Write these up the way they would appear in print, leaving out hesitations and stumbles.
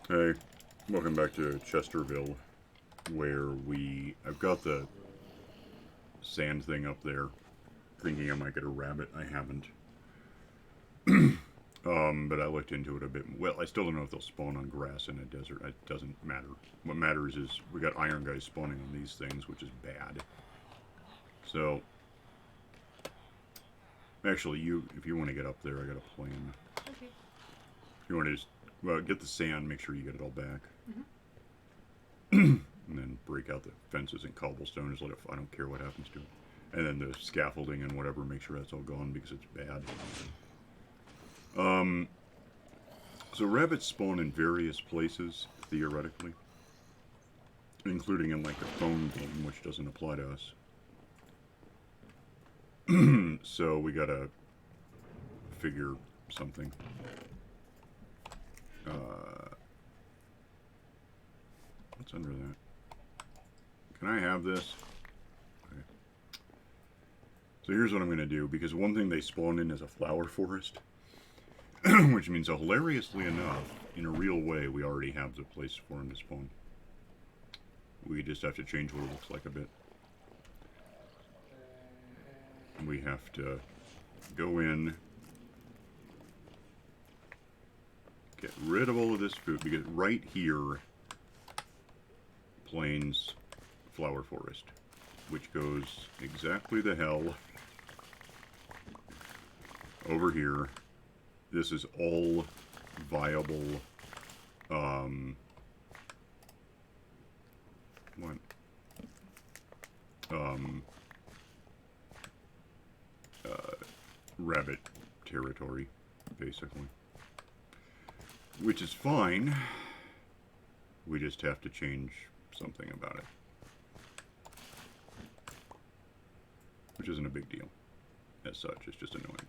Hey, welcome back to Chesterville, where I've got the sand thing up there, thinking I might get a rabbit. I haven't. But I looked into it a bit. Well, I still don't know if they'll spawn on grass in a desert. It doesn't matter. What matters is we got iron guys spawning on these things, which is bad. So, actually, if you want to get up there, I got a plan. Okay. If you want to just, well, get the sand, make sure you get it all back. Mm-hmm. And then break out the fences and cobblestone. Just let it. I don't care what happens to it. And then the scaffolding and whatever. Make sure that's all gone because it's bad. Um. So rabbits spawn in various places theoretically, including in like the phone game, which doesn't apply to us. So we gotta figure something. What's under that? Can I have this? Okay. So here's what I'm gonna do, because one thing they spawn in is a flower forest, which means, hilariously enough, in a real way, we already have the place for them to spawn. We just have to change what it looks like a bit. We have to go in, get rid of all of this food, because right here, plains flower forest, which goes exactly the hell over here. This is all viable, what? Um, Rabbit territory, basically. Which is fine. We just have to change something about it. Which isn't a big deal, as such. It's just annoying.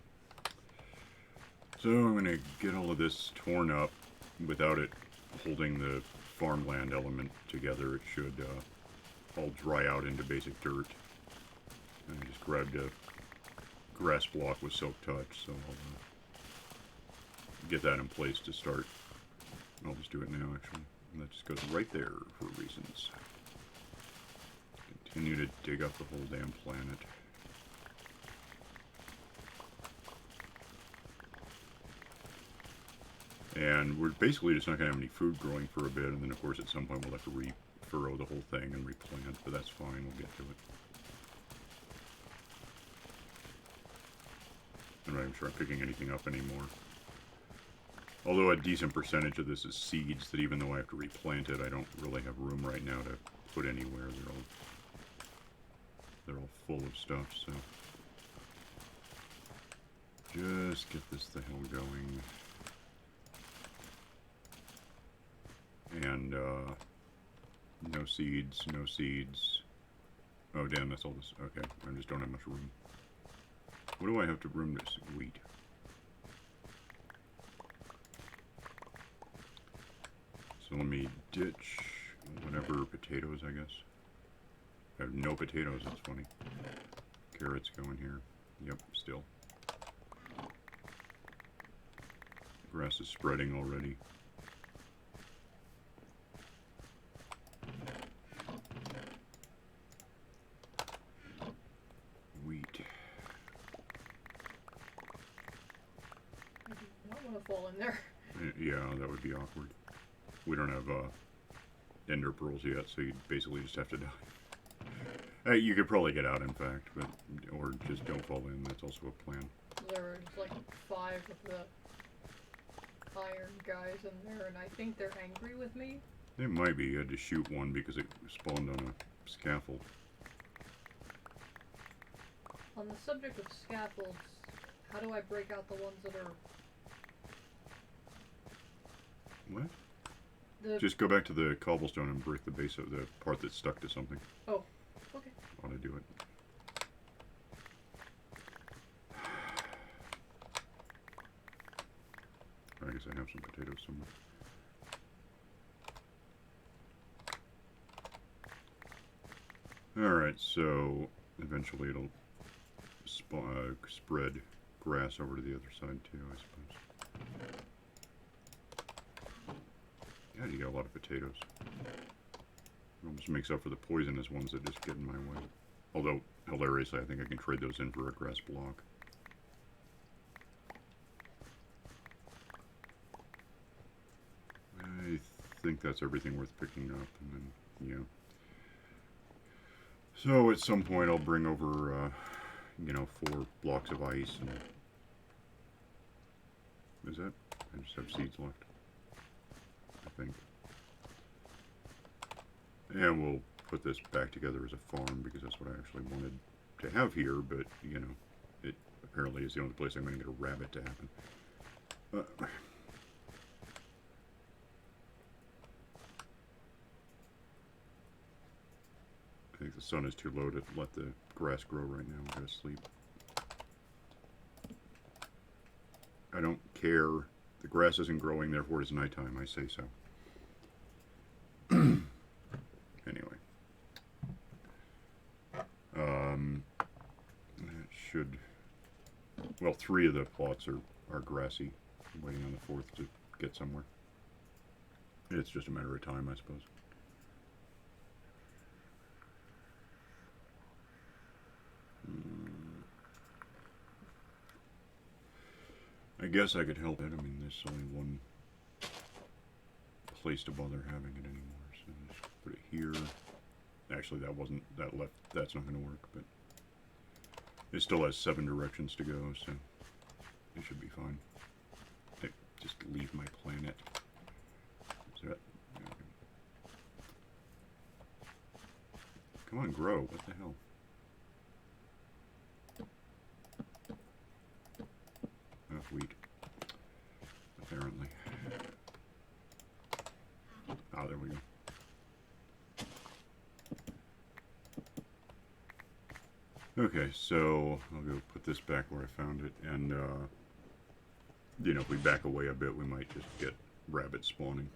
So I'm going to get all of this torn up without it holding the farmland element together. It should all dry out into basic dirt. And I just grabbed a grass block with silk touch, so I'll get that in place to start. I'll just do it now, actually. And that just goes right there for reasons. Continue to dig up the whole damn planet. And we're basically just not going to have any food growing for a bit, and then of course at some point we'll have to re-furrow the whole thing and replant, but that's fine, we'll get to it. I'm not even sure I'm picking anything up anymore. Although a decent percentage of this is seeds that even though I have to replant it, I don't really have room right now to put anywhere. They're all full of stuff, so just get this the hell going. And no seeds, no seeds. Oh damn, that's all this. Okay, I just don't have much room. What do I have to room this? Wheat. So let me ditch whatever potatoes, I guess. I have no potatoes, that's funny. Carrots go in here. Yep, still. Grass is spreading already. Wheat. I do not want to fall in there. Yeah, that would be awkward. We don't have ender pearls yet, so you basically just have to die. You could probably get out, in fact, but or just don't fall in. That's also a plan. There's like 5 of the iron guys in there, and I think they're angry with me. It might be. You had to shoot one because it spawned on a scaffold. On the subject of scaffolds, how do I break out the ones that are... What? Just go back to the cobblestone and break the base of the part that's stuck to something. Oh, okay. Ought to do it. I guess I have some potatoes somewhere. Alright, so eventually it'll spread grass over to the other side too, I suppose. God, you got a lot of potatoes. It almost makes up for the poisonous ones that just get in my way. Although, hilariously, I think I can trade those in for a grass block. I think that's everything worth picking up, and then, yeah. So, at some point, I'll bring over, you know, 4 blocks of ice, and... Is that? I just have seeds left. I think. And we'll put this back together as a farm, because that's what I actually wanted to have here, but, you know, it apparently is the only place I'm going to get a rabbit to happen. I think the sun is too low to let the grass grow right now. I'm going to sleep. I don't care. The grass isn't growing, therefore it is nighttime. I say so. Anyway. That should... Well, 3 of the plots are grassy. I'm waiting on the 4th to get somewhere. It's just a matter of time, I suppose. I guess I could help it. I mean, there's only one place to bother having it anymore. So just put it here. Actually, that wasn't, that left, that's not going to work, but it still has 7 directions to go, so it should be fine. Hey, just leave my planet. Is that, okay. Come on, grow. What the hell? Oh, wheat. Apparently. Ah, there we go. Okay, so I'll go put this back where I found it, and, you know, if we back away a bit, we might just get rabbits spawning.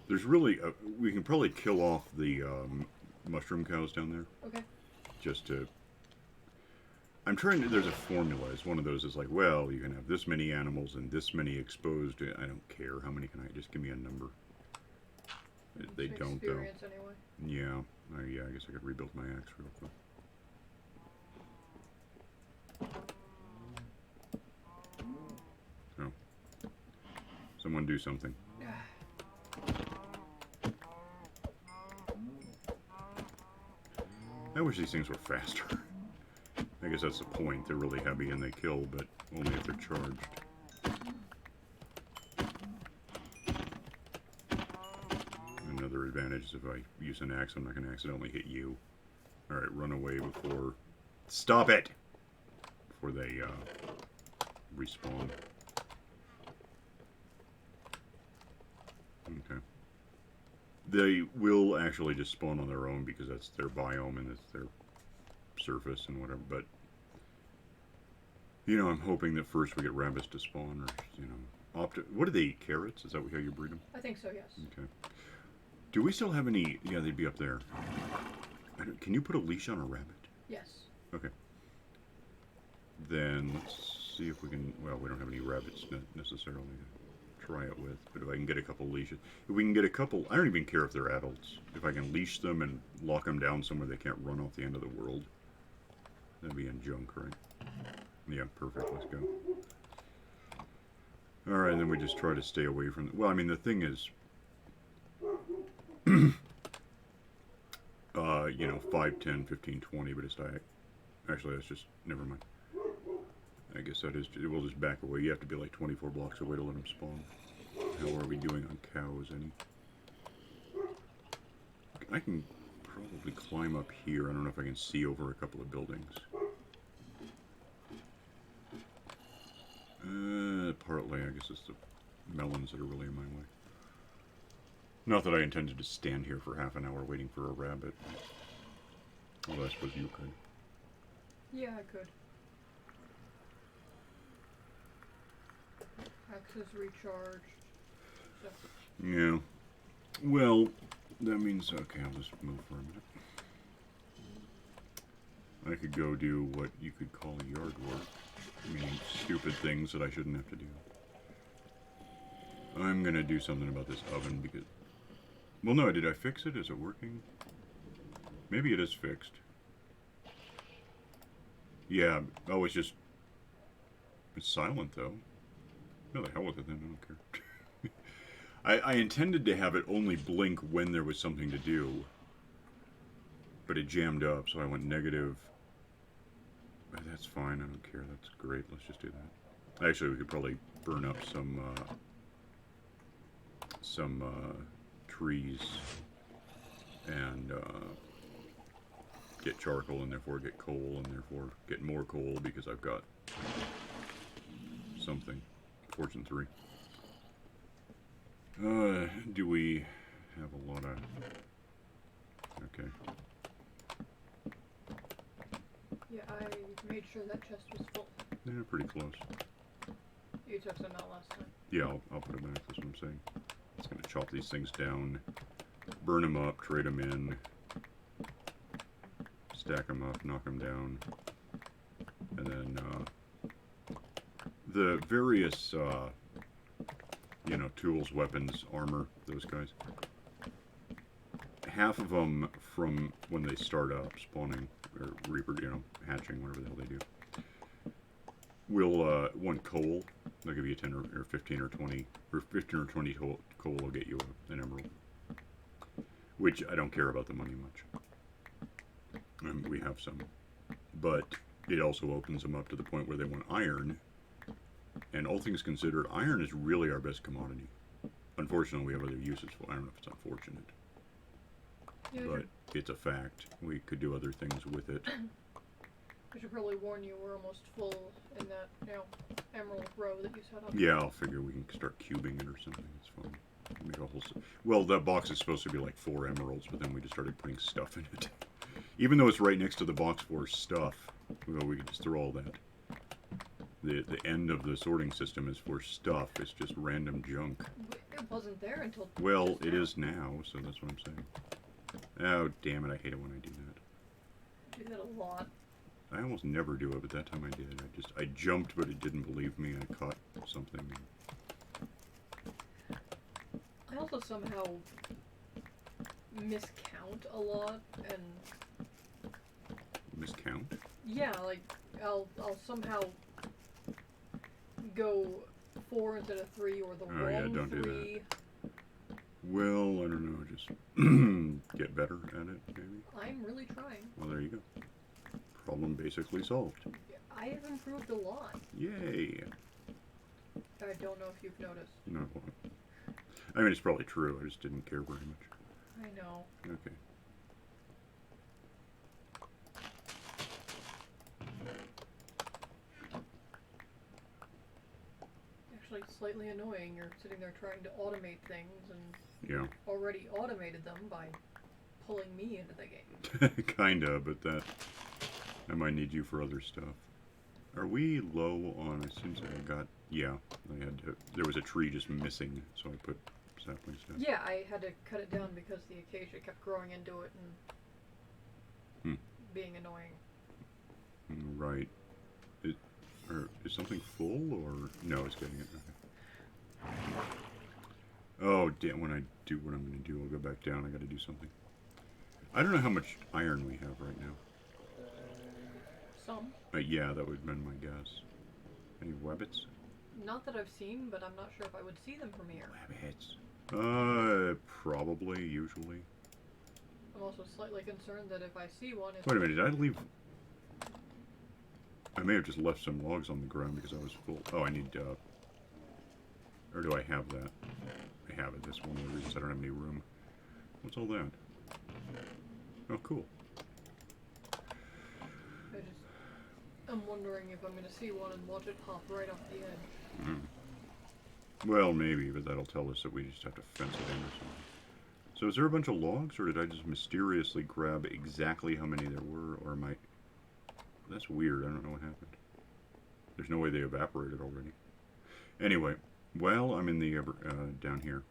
There's really, we can probably kill off the mushroom cows down there. Okay. Just to... I'm trying to, there's a formula. It's one of those is like, well, you can have this many animals and this many exposed. I don't care. How many can I, just give me a number. They don't, though. Anyway. Yeah. Yeah, I guess I could rebuild my axe real quick. Oh. Someone do something. I wish these things were faster. I guess that's the point. They're really heavy and they kill, but only if they're charged. Another advantage is if I use an axe, I'm not going to accidentally hit you. Alright, run away before... Stop it! Before they, respawn. Okay. They will actually just spawn on their own because that's their biome and it's their surface and whatever, but you know, I'm hoping that first we get rabbits to spawn, or you know, what do they eat? Carrots? Is that how you breed them? I think so, yes. Okay. Do we still have any? Yeah, they'd be up there. Can you put a leash on a rabbit? Yes. Okay. Then let's see if we can. Well, we don't have any rabbits necessarily to try it with, but if I can get a couple leashes, if we can get a couple, I don't even care if they're adults. If I can leash them and lock them down somewhere they can't run off the end of the world. That'd be in junk, right? Yeah, perfect. Let's go. Alright, then we just try to stay away from... Well, I mean, the thing is... you know, 5, 10, 15, 20, but it's... Actually, that's just... Never mind. I guess that is... We'll just back away. You have to be like 24 blocks away to let them spawn. How are we doing on cows, any? I can probably climb up here. I don't know if I can see over a couple of buildings. Partly, I guess it's the melons that are really in my way. Not that I intended to stand here for half an hour waiting for a rabbit. Although I suppose you could. Yeah, I could. Axe is recharged. So. Yeah. Well, that means... Okay, I'll just move for a minute. I could go do what you could call yard work. Meaning stupid things that I shouldn't have to do. I'm gonna do something about this oven because Well, no, did I fix it? Is it working? Maybe it is fixed. Yeah, oh, it's just... It's silent, though. No, the hell with it then, I don't care. I intended to have it only blink when there was something to do. But it jammed up, so I went negative. That's fine, I don't care, that's great, let's just do that. Actually, we could probably burn up some trees and get charcoal and therefore get coal and therefore get more coal because I've got something. Fortune 3. Do we have a lot of... Okay. Yeah, I made sure that chest was full. Yeah, pretty close. You took some out last time. Yeah, I'll put it back, that's what I'm saying. It's gonna chop these things down, burn them up, trade them in, stack them up, knock them down, and then the various, you know, tools, weapons, armor, those guys. Half of them from when they start up, spawning, or you know, hatching, whatever the hell they do. Will, one coal, they'll give you 10 or 15 or 20, or 15 or 20 coal will get you an emerald. Which, I don't care about the money much. We have some. But it also opens them up to the point where they want iron. And all things considered, iron is really our best commodity. Unfortunately, we have other uses for it. I don't know if it's unfortunate. Yeah, But it's a fact. We could do other things with it. I should probably warn you, we're almost full in that, you know, emerald row that you set up. Yeah, I'll figure we can start cubing it or something. It's fine. Make a whole... Well, that box is supposed to be like 4 emeralds, but then we just started putting stuff in it. Even though it's right next to the box for stuff, well, we can just throw all that. The end of the sorting system is for stuff. It's just random junk. It wasn't there until Well, just it now. is now, so that's what I'm saying. Oh, damn it, I hate it when I do that. You did that a lot. I almost never do it, but that time I did. I jumped, but it didn't believe me. I caught something. I also somehow miscount a lot, and Miscount? yeah, like I'll somehow go 4 instead of 3 or the Oh, yeah, wrong don't do that. 3. Well, I don't know. Just get better at it, maybe. I'm really trying. Well, there you go. Problem basically solved. I have improved a lot. Yay! I don't know if you've noticed. No, well, I mean, it's probably true. I just didn't care very much. I know. Okay. Actually, slightly annoying. You're sitting there trying to automate things and Yeah. already automated them by pulling me into the game. Kinda, but that... I might need you for other stuff. Are we low on... It seems like I got... Yeah, I had to... There was a tree just missing, so I put saplings down. Yeah, I had to cut it down because the acacia kept growing into it and being annoying. Right. Is something full, or... No, it's getting it. Okay. Oh, damn, when I do what I'm going to do, I'll go back down. I got to do something. I don't know how much iron we have right now. Some. Yeah, that would have been my guess. Any webbits? Not that I've seen, but I'm not sure if I would see them from here. Webbits. Probably, usually. I'm also slightly concerned that if I see one, it's... Wait a minute, did I leave... I may have just left some logs on the ground because I was full. Oh, I need, or do I have that? I have it. That's one of the reasons I don't have any room. What's all that? Oh, cool. I'm wondering if I'm going to see one and watch it pop right off the edge. Well, maybe, but that'll tell us that we just have to fence it in or something. So is there a bunch of logs, or did I just mysteriously grab exactly how many there were, or am I... That's weird, I don't know what happened. There's no way they evaporated already. Anyway, well, I'm in the, down here.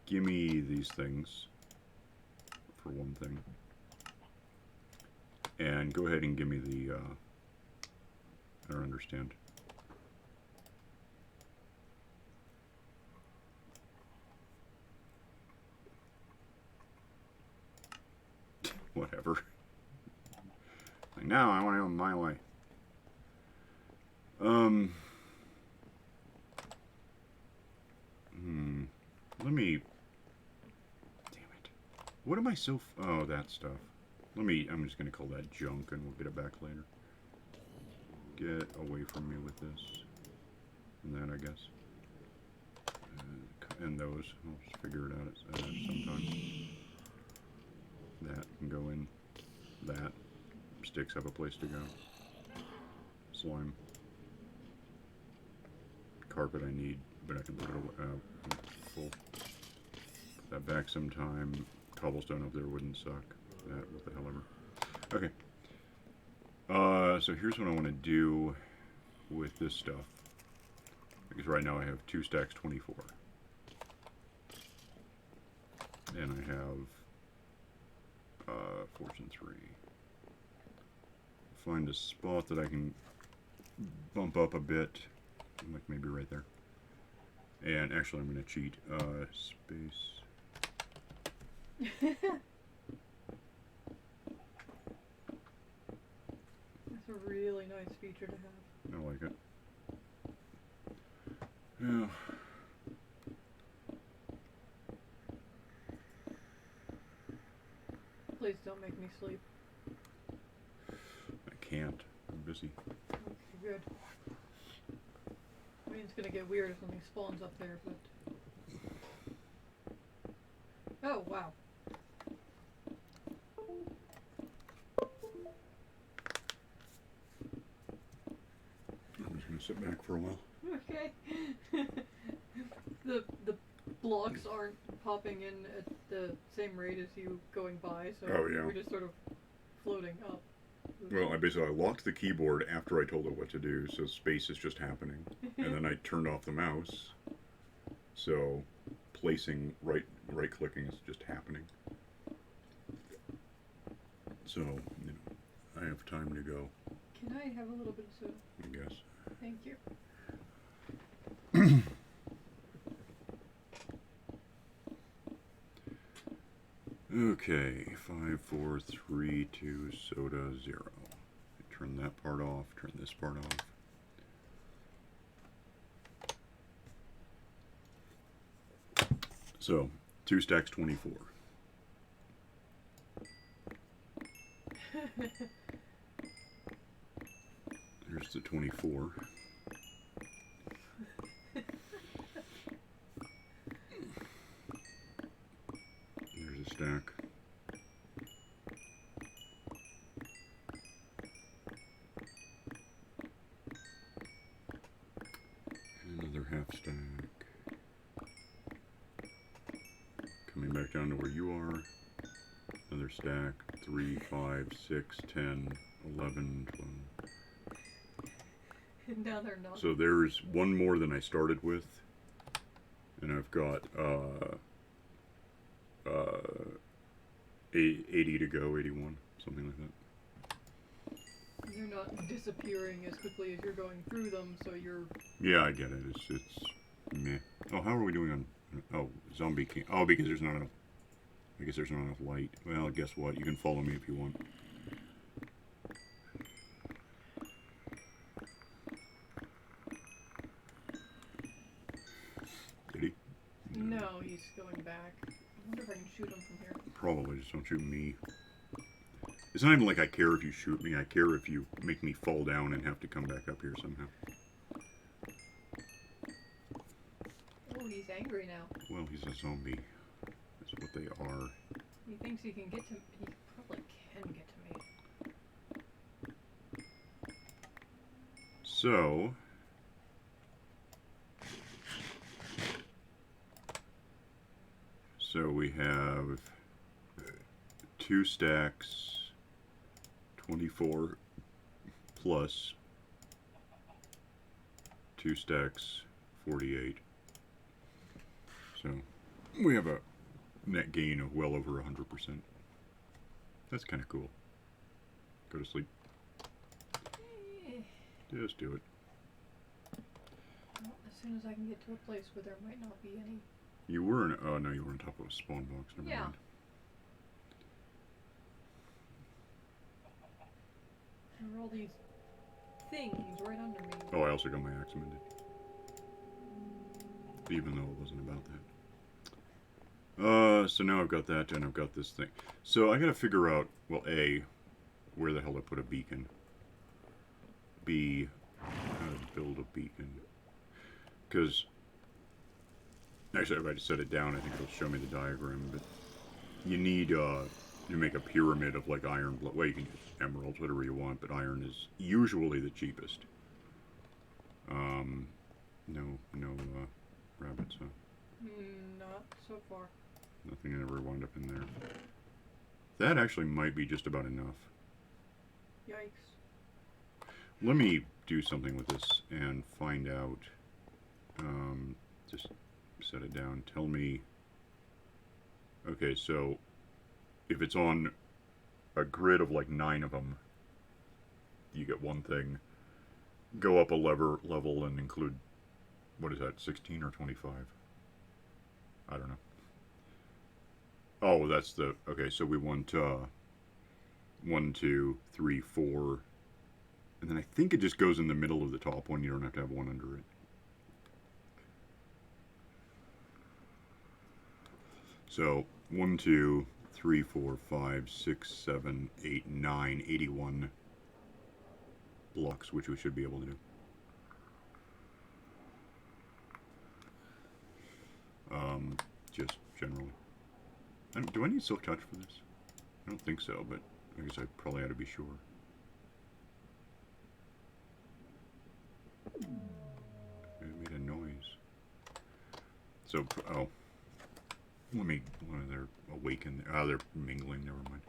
Gimme these things, for one thing. And go ahead and give me the, I don't understand. Whatever. Like, no, I want to have it my way. Let me... Damn it. What am I so... Oh, that stuff. I'm just going to call that junk and we'll get it back later. Get away from me with this. And that, I guess. And those. I'll just figure it out sometime. That can go in. That. Sticks have a place to go. Slime. Carpet I need, but I can put it away. Full. Put that back sometime. Cobblestone up there wouldn't suck. That, what the hell ever. Okay. So here's what I want to do with this stuff. Because right now I have 2 stacks 24. And I have Fortune 3. Find a spot that I can bump up a bit. Like maybe right there. And actually I'm going to cheat. Space. That's a really nice feature to have. I like it. Yeah. Please don't make me sleep. I can't. I'm busy. Okay, good. I mean, it's gonna get weird if something spawns up there, but... Oh, wow. I'm just going to sit back for a while. Okay. the blocks aren't popping in at the same rate as you going by, so Oh, yeah. we're just sort of floating up. Well, I locked the keyboard after I told it what to do, so space is just happening. And then I turned off the mouse, so placing right-clicking is just happening. So, you know, I have time to go. Can I have a little bit of soda? I guess. Thank you. Okay, 5, 4, 3, 2, soda, 0. Turn that part off, turn this part off. So, 2 stacks 24. There's the 24. There's a stack. Another half stack. Coming back down to where you are. Another stack. 3, 5, 6, 10, 11, 12. Now they're not. So there's one more than I started with. And I've got 80 to go, 81, something like that. They're not disappearing as quickly as you're going through them, so you're... Yeah, I get it. It's meh. Oh, how are we doing on... Oh, zombie can't... Oh, because there's not enough... I guess there's not enough light. Well, guess what? You can follow me if you want. Did he? No, he's going back. I wonder if I can shoot him from here. Probably. Just don't shoot me. It's not even like I care if you shoot me. I care if you make me fall down and have to come back up here somehow. Oh, he's angry now. Well, he's a zombie. That's what they are. He thinks he can get to... He probably can get to me. So... So we have 2 stacks, 24 plus 2 stacks, 48. So we have a net gain of well over 100%. That's kind of cool. Go to sleep. Just do it. Well, as soon as I can get to a place where there might not be any... You were in... Oh, no, you were on top of a spawn box. Never Yeah. mind. There are all these things right under me. Oh, I also got my axe mended. Even though it wasn't about that. So now I've got that, and I've got this thing. So I gotta figure out, well, A, where the hell to put a beacon. B, how to build a beacon. Because, actually, if I just set it down, I think it'll show me the diagram, but you need, to make a pyramid of, like, iron, well, you can use emeralds, whatever you want, but iron is usually the cheapest. No, rabbits, huh? Not so far. Nothing ever wound up in there. That actually might be just about enough. Yikes. Let me do something with this and find out. Just set it down. Tell me. Okay, so if it's on a grid of like 9 of them, you get one thing. Go up a level and include, what is that, 16 or 25? I don't know. Oh, that's the, okay, so we want 1, 2, 3, 4, and then I think it just goes in the middle of the top one. You don't have to have one under it. So 1, 2, 3, 4, 5, 6, 7, 8, 9, 81 blocks, which we should be able to do. Just generally. Do I need silk touch for this? I don't think so, but I guess I probably ought to be sure. It made a noise. So, oh. They're awakened. Ah, they're mingling, never mind.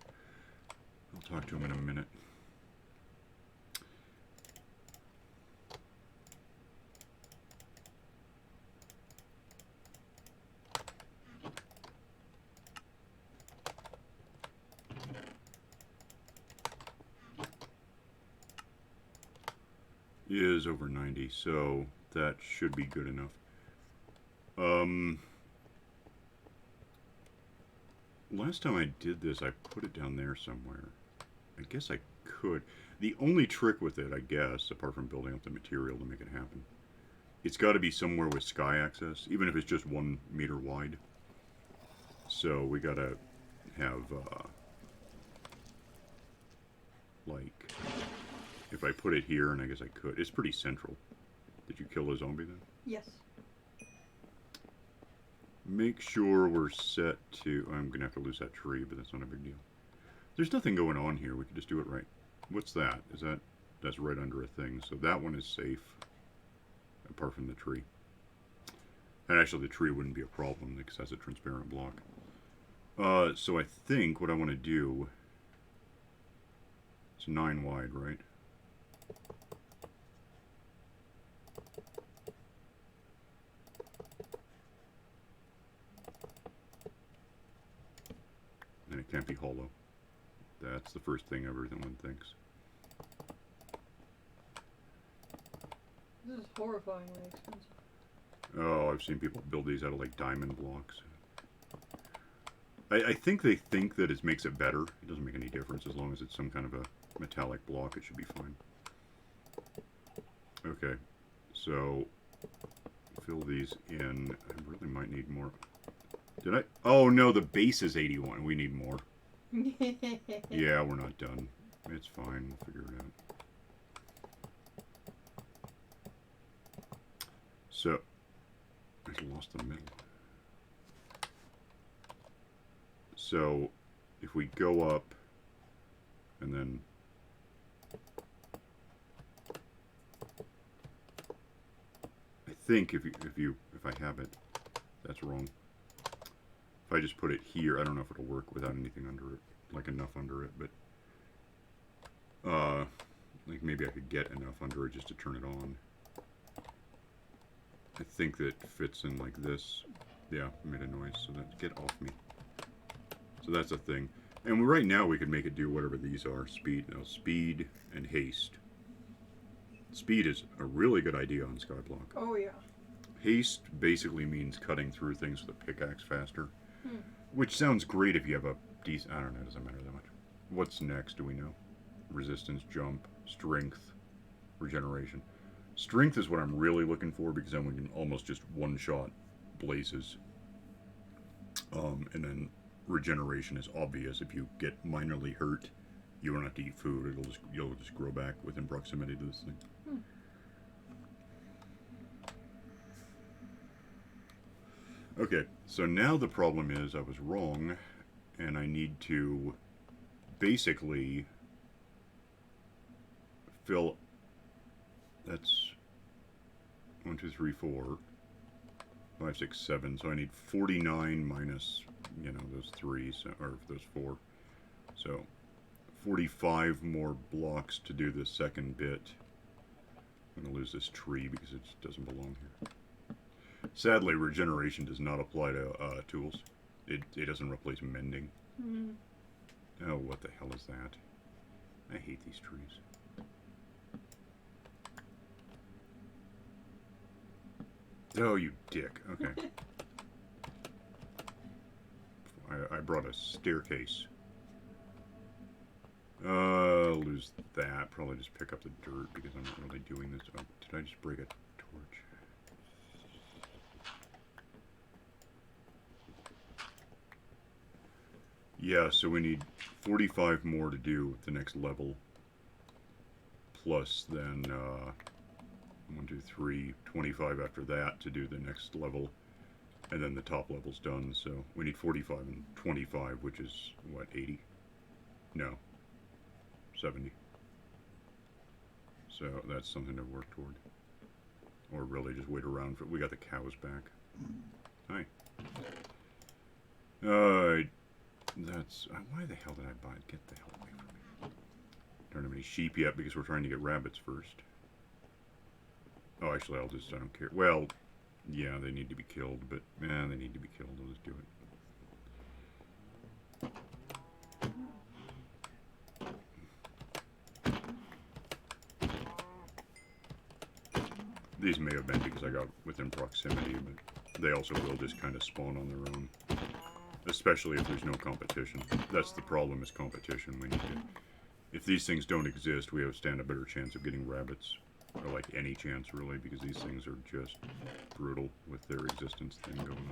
I'll talk to them in a minute. Is over 90, so that should be good enough. Last time I did this, I put it down there somewhere. I guess I could. The only trick with it, I guess, apart from building up the material to make it happen, it's got to be somewhere with sky access, even if it's just 1 meter wide. So we got to have, like, if I put it here, and I guess I could, it's pretty central. Did you kill a zombie then? Yes. Make sure we're set to... I'm going to have to lose that tree, but that's not a big deal. There's nothing going on here. We can just do it right. What's that? Is that... That's right under a thing. So that one is safe. Apart from the tree. And actually the tree wouldn't be a problem because that's a transparent block. So I think what I want to do... It's 9 wide, right? And it can't be hollow. That's the first thing everyone thinks. This is horrifyingly expensive. Oh, I've seen people build these out of like diamond blocks. I think they think that it makes it better. It doesn't make any difference as long as it's some kind of a metallic block. It should be fine. Okay, so fill these in. I really might need more. Did I? Oh no, the base is 81. We need more. Yeah, we're not done. It's fine. We'll figure it out. So, I just lost the middle. So, if we go up, and then I think if I have it, that's wrong. If I just put it here, I don't know if it'll work without anything under it, like enough under it, but like maybe I could get enough under it just to turn it on. I think that fits in like this. Yeah, made a noise, so that get off me. So that's a thing. And right now we could make it do whatever these are. Speed, no, speed and haste. Speed is a really good idea on Skyblock. Oh yeah. Haste basically means cutting through things with a pickaxe faster. Which sounds great if you have a decent... I don't know, it doesn't matter that much. What's next, do we know? Resistance, jump. strength, regeneration. Strength is what I'm really looking for because then we can almost just one-shot blazes. And then regeneration is obvious. If you get minorly hurt, you don't have to eat food. You'll just grow back within proximity to this thing. Okay, so now the problem is I was wrong, and I need to basically fill. That's 1, 2, 3, 4, 5, 6, 7. So I need 49 minus, those 3, or those 4. So 45 more blocks to do the second bit. I'm going to lose this tree because it doesn't belong here. Sadly, regeneration does not apply to tools. It doesn't replace mending. Oh, what the hell is that? I hate these trees. Oh, you dick. Okay. I brought a staircase. Lose that. Probably just pick up the dirt because I'm not really doing this. Oh, did I just break a torch? Yeah, so we need 45 more to do the next level. Plus then, 1, 2, 3, 25 after that to do the next level. And then the top level's done, so we need 45 and 25, which is, what, 80? No. 70. So that's something to work toward. Or really just wait around for... We got the cows back. Hi. That's... why the hell did I buy it? Get the hell away from me. Don't have any sheep yet because we're trying to get rabbits first. Oh, actually, I don't care. Well, yeah, they need to be killed, but, they need to be killed. I'll just do it. These may have been because I got within proximity, but they also will just kind of spawn on their own. Especially if there's no competition. That's the problem, is competition. We need to... If these things don't exist, we have stand a better chance of getting rabbits. Or like any chance, really, because these things are just brutal with their existence thing going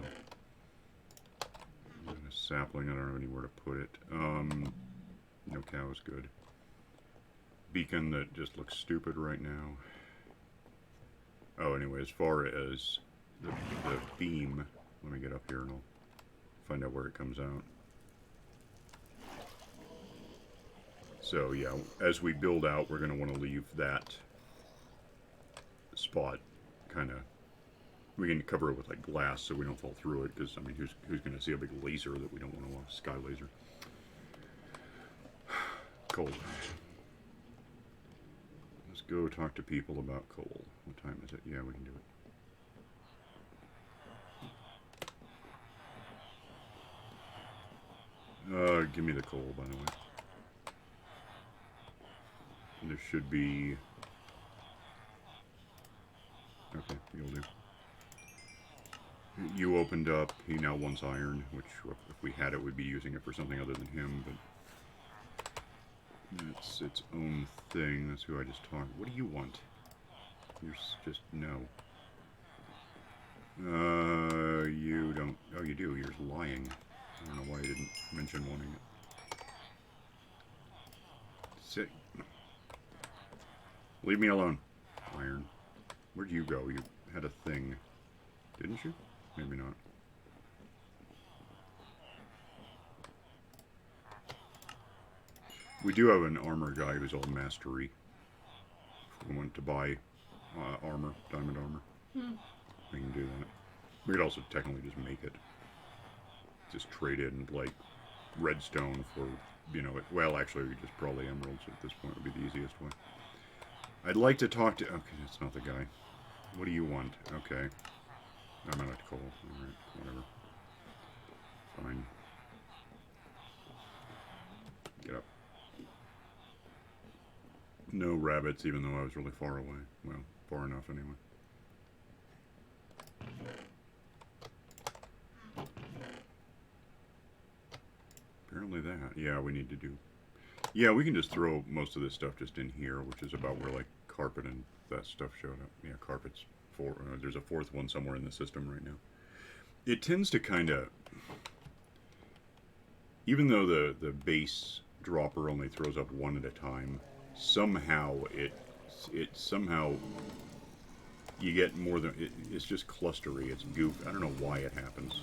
on. A sapling, I don't have anywhere to put it. No cow is good. Beacon that just looks stupid right now. Oh, anyway, as far as the beam, let me get up here and I'll find out where it comes out. So yeah, as we build out, we're going to want to leave that spot kind of... We can cover it with like glass so we don't fall through it, because I mean, who's going to see a big laser that we don't want to watch? Sky laser. Coal. Let's go talk to people about coal. What time is it? Yeah, we can do it. Give me the coal, by the way. There should be... Okay, you'll do. You opened up, he now wants iron, which if we had it, we'd be using it for something other than him, but... It's its own thing. That's who I just talked. What do you want? You're just... no. You don't... Oh, you do. You're just lying. I don't know why you didn't mention wanting it. Sit. Leave me alone. Iron. Where'd you go? You had a thing. Didn't you? Maybe not. We do have an armor guy who's all mastery. If we want to buy armor, diamond armor, we can do that. We could also technically just make it. Just trade in, like, redstone for, well, actually, we just probably emeralds at this point would be the easiest way. I'd like to talk to... Okay, that's not the guy. What do you want? Okay. I'm out of coal. Alright, whatever. Fine. Get up. No rabbits, even though I was really far away. Well, far enough anyway. Apparently that. Yeah, we need to do... Yeah, we can just throw most of this stuff just in here, which is about where like carpet and that stuff showed up. Yeah, carpet's four. There's a fourth one somewhere in the system right now. It tends to kind of, even though the base dropper only throws up one at a time, somehow it somehow you get more than it's just clustery. It's goof. I don't know why it happens,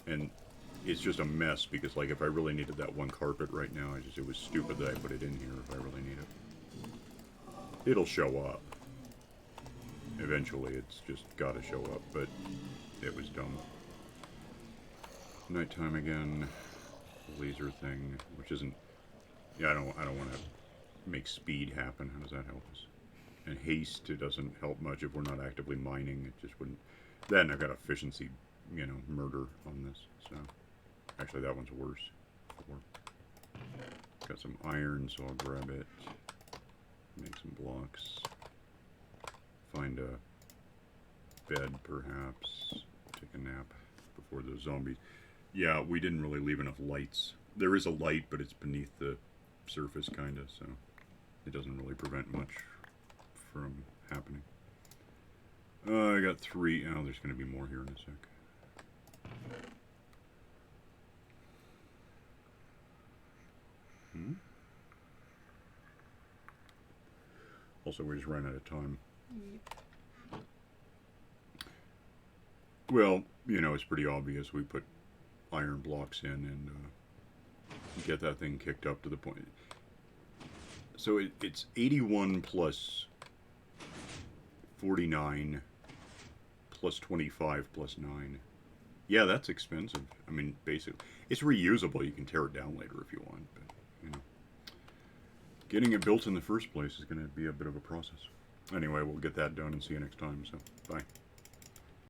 and it's just a mess because like if I really needed that one carpet right now, it was stupid that I put it in here. If I really need it, it'll show up eventually. It's just got to show up, but it was dumb. Nighttime again. Laser thing, which isn't. Yeah, I don't want to make speed happen. How does that help us? And haste, it doesn't help much if we're not actively mining. It just wouldn't. Then I've got efficiency, murder on this. So actually, that one's worse. Got some iron, so I'll grab it. Make some blocks. Find a bed, perhaps. Take a nap before those zombies. Yeah, we didn't really leave enough lights. There is a light, but it's beneath the surface, kind of, so it doesn't really prevent much from happening. I got 3. Oh, there's going to be more here in a sec. Also, we just ran out of time. Yep. Well, it's pretty obvious. We put iron blocks in and get that thing kicked up to the point. So it's 81 plus 49 plus 25 plus 9. Yeah, that's expensive. I mean, basically, it's reusable. You can tear it down later if you want, but getting it built in the first place is going to be a bit of a process. Anyway, we'll get that done and see you next time. So, bye.